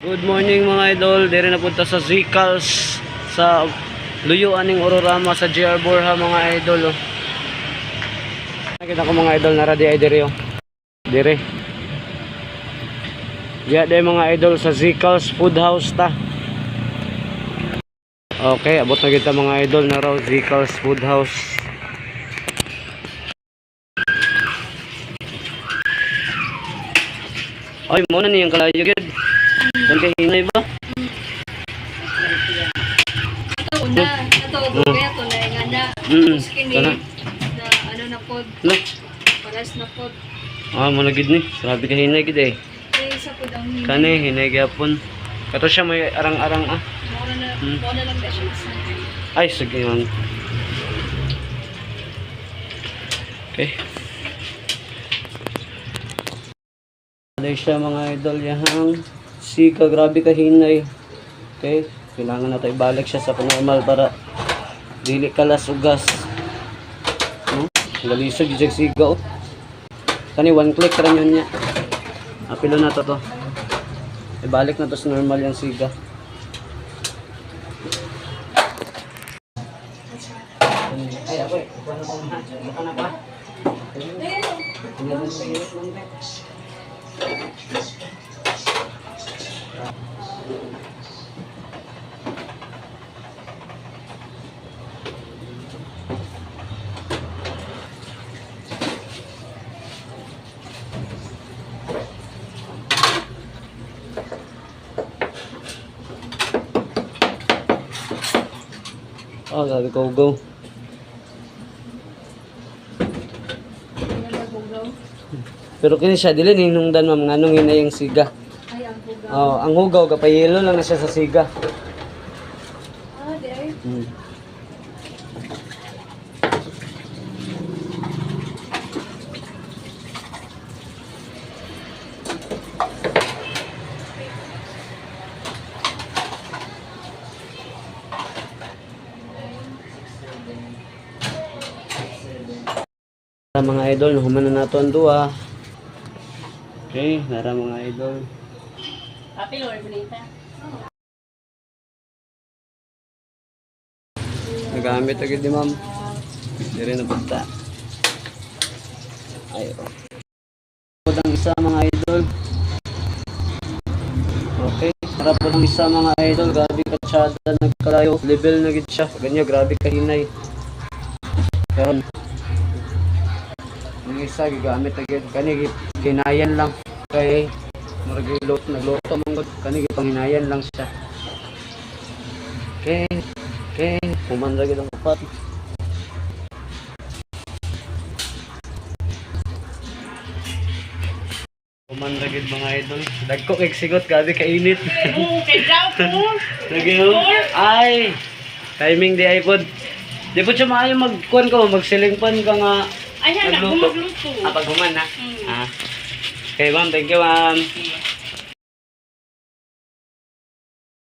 Good morning mga idol, dire na punta sa Zicals sa luyuan ng Ororama sa JR Borja mga idol. Oh. Nakita ko mga idol na radi ay dire oh. Dire. Diya day mga idol sa Zicals Food House ta. Okay, abot na kita mga idol na raw Zicals Food House. Ay, muna niyang kalayo gid. Dan kay hinay ba? Ito una, ito kaya to na nga na. Kini na ano na pod. No. Paras na pod. Ah, mo na gid ni. Grabe ka hinay gid eh. Isa pod ang hinay. Kani hinay gyapon. Kato siya may arang-arang ah. Mo na lang ba siya. Ay, sige man. Okay. Ano siya mga idol yahang siga, grabe ka hinay. Okay, kailangan na tayo ibalik siya sa normal para dili kalas ugas. Galisod yung siga oh. Kani one click rin yun niya. Apilo na to. Ibalik na to sa normal yung siga. Ay, ako eh. Baka na ba? Oh, sabi ko go. Pero kini siya dili ninungdan ma'am nganong hinay ang siga. Ay ang hugaw. Oh, ang hugaw kapayelo lang na siya sa siga. Ah, di ay. Mga idol, nahuman na nato ang duwa. Okay, nara mga idol. Apil or bonita. Nagamit agad di ma'am. Dire na punta. Ay. Pod ang isa mga idol. Okay, nara pod ang isa mga idol, grabe ka tsada nagkalayo, level na gid siya. Ganyan grabe ka hinay. Karon ang isa gigamit agad kani ginayan lang kay nagluto manggod kani gipanginayan lang siya. Okay, pumanda gid ang upat. Pumanda gid mga idol. Dagko kay sigot gabi ka init. Kay daw po. Lagi ay timing di iPod. Di po siya maayo magkuhan ko, magsilingpan ka nga. Ayan, nagluto. magluto. Pag human na. Okay ma'am, thank you ma'am.